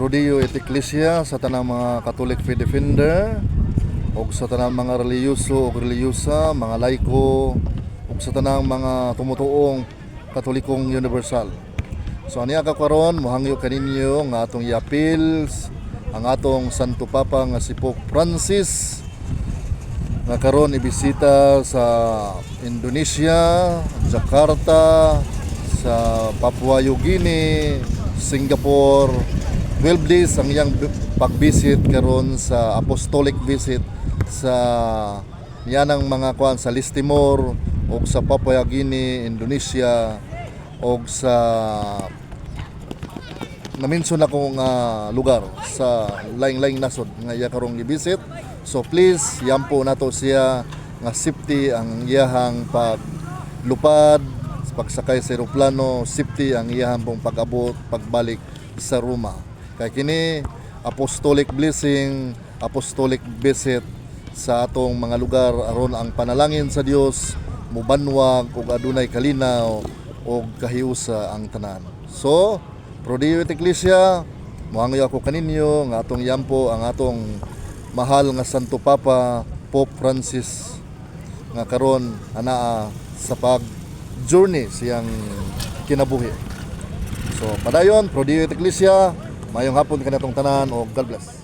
Prodeo et Ecclesia sa tanang mga Catholic Faith Defender o sa tanang mga reliyoso o reliyosa, mga laiko o sa tanang mga tumutuong Katolikong universal. So aniya ka karon mohangyo kaninyo nga atong i-appeals ang atong Santo Papa nga si Pope Francis nga karon ibisita sa Indonesia, Jakarta, sa Papua New Guinea, Singapore. 12 days ang iyang pag-visit karon sa apostolic visit sa yanang mga kuan sa Listimor o sa Papua New Guinea, Indonesia o sa na-mention ako nga lugar sa laing-laing nasod nga iya karong i-visit. So please, yampo nato siya nga safety ang iyahang paglupad, pagsakay sa eroplano, safety ang iyahang pong pag-abot, pagbalik sa Roma. Kay kini apostolic blessing, apostolic visit sa atong mga lugar aron ang panalangin sa Dios mubanwag ug adunay kalinaw ug kahiusa ang tanan. So, Prodeo et Ecclesia, mohangoy ako kaninyo nga atong yampo ang atong mahal nga Santo Papa Pope Francis nga karon anaa sa pag-journey siyang kinabuhi. So, padayon, Prodeo et Ecclesia, mayong hapon kanatong tanan o God bless.